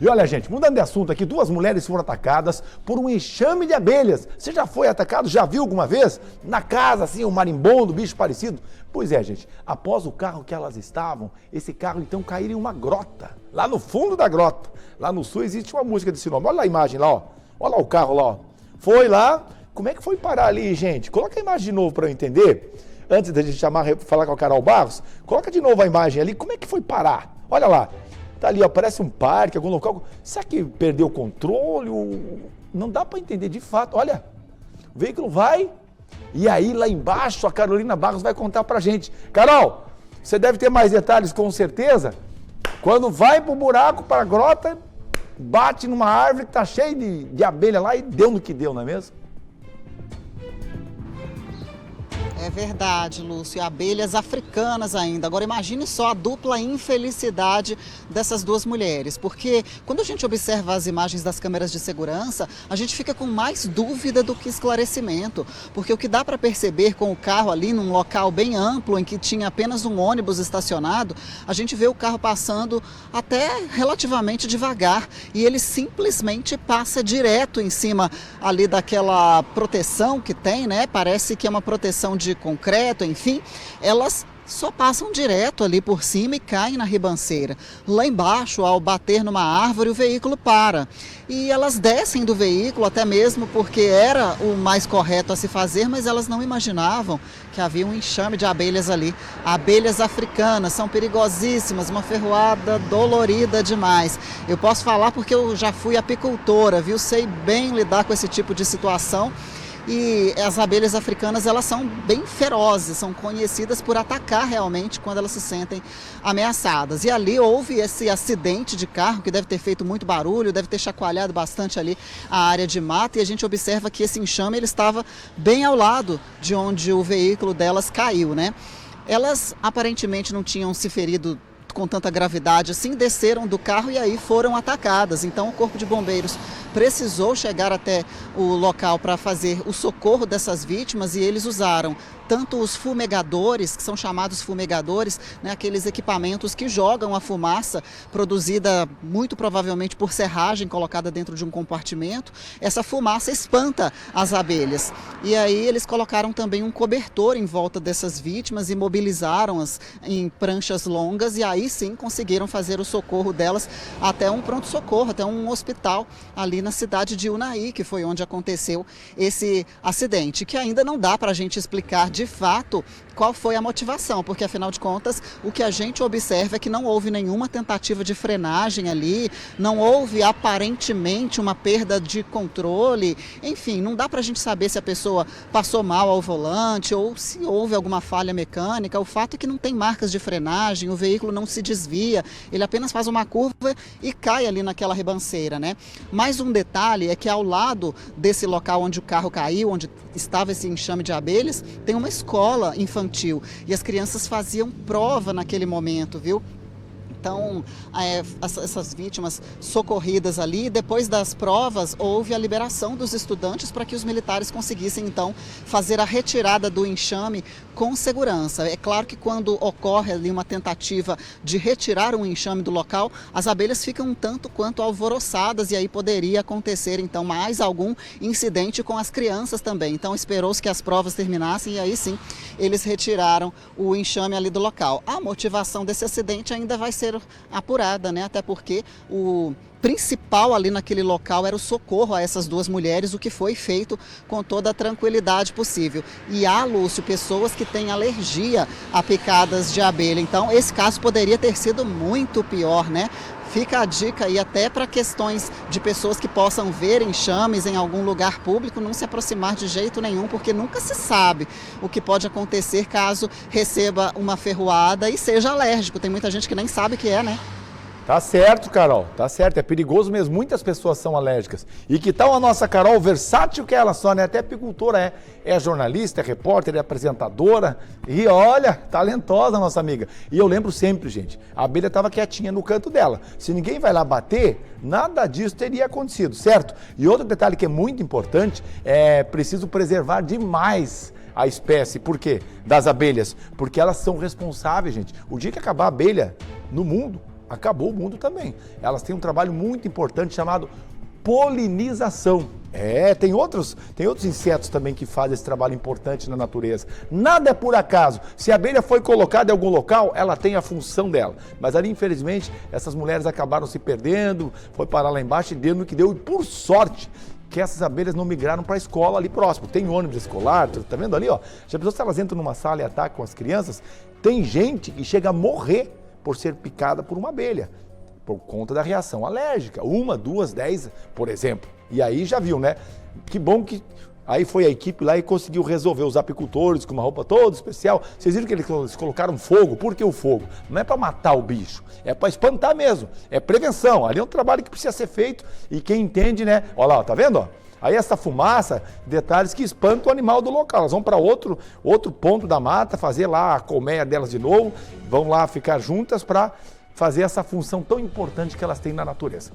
E olha, gente, mudando de assunto aqui, duas mulheres foram atacadas por um enxame de abelhas. Você já foi atacado? Já viu alguma vez? Na casa, assim, um marimbondo, bicho parecido? Pois é, gente, após o carro que elas estavam, esse carro então caiu em uma grota, lá no fundo da grota. Lá no sul existe uma música desse nome. Olha a imagem lá, ó. Olha lá o carro lá, ó. Foi lá. Como é que foi parar ali, gente? Coloca a imagem de novo para eu entender. Antes da gente falar com a Carol Barros, coloca de novo a imagem ali. Como é que foi parar? Olha lá. Tá ali, ó, parece um parque, algum local. Será que perdeu o controle? Não dá para entender de fato. Olha, o veículo vai e aí lá embaixo a Carolina Barros vai contar pra gente. Carol, você deve ter mais detalhes com certeza. Quando vai pro buraco, pra grota, bate numa árvore que tá cheia de abelha lá e deu no que deu, não é mesmo? É verdade, Lúcio, abelhas africanas ainda. Agora imagine só a dupla infelicidade dessas duas mulheres, porque quando a gente observa as imagens das câmeras de segurança, a gente fica com mais dúvida do que esclarecimento, porque o que dá para perceber com o carro ali num local bem amplo, em que tinha apenas um ônibus estacionado, a gente vê o carro passando até relativamente devagar e ele simplesmente passa direto em cima ali daquela proteção que tem, né? Parece que é uma proteção de concreto, enfim, elas só passam direto ali por cima e caem na ribanceira. Lá embaixo, ao bater numa árvore, o veículo para. E elas descem do veículo, até mesmo porque era o mais correto a se fazer, mas elas não imaginavam que havia um enxame de abelhas ali. Abelhas africanas, são perigosíssimas, uma ferroada dolorida demais. Eu posso falar porque eu já fui apicultora, viu? Sei bem lidar com esse tipo de situação. E as abelhas africanas, elas são bem ferozes, são conhecidas por atacar realmente quando elas se sentem ameaçadas. E ali houve esse acidente de carro que deve ter feito muito barulho, deve ter chacoalhado bastante ali a área de mata, e a gente observa que esse enxame ele estava bem ao lado de onde o veículo delas caiu, né? Elas aparentemente não tinham se ferido com tanta gravidade assim, desceram do carro e aí foram atacadas. Então o Corpo de Bombeiros precisou chegar até o local para fazer o socorro dessas vítimas e eles usaram tanto os fumegadores, que são chamados fumegadores, né, aqueles equipamentos que jogam a fumaça produzida muito provavelmente por serragem colocada dentro de um compartimento. Essa fumaça espanta as abelhas. E aí eles colocaram também um cobertor em volta dessas vítimas e mobilizaram-as em pranchas longas e aí sim conseguiram fazer o socorro delas até um pronto-socorro, até um hospital ali na cidade de Unai, que foi onde aconteceu esse acidente, que ainda não dá para a gente explicar de fato qual foi a motivação, porque afinal de contas o que a gente observa é que não houve nenhuma tentativa de frenagem ali, não houve aparentemente uma perda de controle, enfim, não dá para a gente saber se a pessoa passou mal ao volante ou se houve alguma falha mecânica. O fato é que não tem marcas de frenagem, o veículo não se desvia, ele apenas faz uma curva e cai ali naquela ribanceira, né? Mais um detalhe é que ao lado desse local onde o carro caiu, onde estava esse enxame de abelhas, tem uma escola infantil e as crianças faziam prova naquele momento, viu? Então, essas vítimas socorridas ali, depois das provas, houve a liberação dos estudantes para que os militares conseguissem, então, fazer a retirada do enxame com segurança. É claro que quando ocorre ali uma tentativa de retirar um enxame do local, as abelhas ficam um tanto quanto alvoroçadas e aí poderia acontecer, então, mais algum incidente com as crianças também. Então, esperou-se que as provas terminassem e aí sim, eles retiraram o enxame ali do local. A motivação desse acidente ainda vai ser apurada, né? Até porque o principal ali naquele local era o socorro a essas duas mulheres, o que foi feito com toda a tranquilidade possível. E há, Lúcio, pessoas que têm alergia a picadas de abelha, então esse caso poderia ter sido muito pior, né? Fica a dica aí até para questões de pessoas que possam ver enxames em algum lugar público, não se aproximar de jeito nenhum, porque nunca se sabe o que pode acontecer caso receba uma ferroada e seja alérgico. Tem muita gente que nem sabe o que é, né? Tá certo, Carol, tá certo, é perigoso mesmo, muitas pessoas são alérgicas. E que tal a nossa Carol, versátil que ela só, né? Até apicultora é jornalista, é repórter, é apresentadora e olha, talentosa a nossa amiga. E eu lembro sempre, gente, a abelha estava quietinha no canto dela. Se ninguém vai lá bater, nada disso teria acontecido, certo? E outro detalhe que é muito importante, é preciso preservar demais a espécie. Por quê? Das abelhas, porque elas são responsáveis, gente. O dia que acabar a abelha no mundo, acabou o mundo também. Elas têm um trabalho muito importante chamado polinização. Tem outros insetos também que fazem esse trabalho importante na natureza. Nada é por acaso. Se a abelha foi colocada em algum local, ela tem a função dela. Mas ali, infelizmente, essas mulheres acabaram se perdendo, foi parar lá embaixo e deu no que deu. E por sorte, que essas abelhas não migraram para a escola ali próximo. Tem ônibus escolar, tá vendo ali, ó? Já pensou se elas entram numa sala e atacam as crianças? Tem gente que chega a morrer por ser picada por uma abelha, por conta da reação alérgica. 1, 2, 10, por exemplo. E aí já viu, né? Que bom que aí foi a equipe lá e conseguiu resolver. Os apicultores com uma roupa toda especial. Vocês viram que eles colocaram fogo? Por que o fogo? Não é para matar o bicho, é para espantar mesmo. É prevenção. Ali é um trabalho que precisa ser feito e quem entende, né? Olha lá, tá vendo? Ó? Aí essa fumaça, detalhes que espantam o animal do local. Elas vão para outro ponto da mata, fazer lá a colmeia delas de novo, vão lá ficar juntas para fazer essa função tão importante que elas têm na natureza.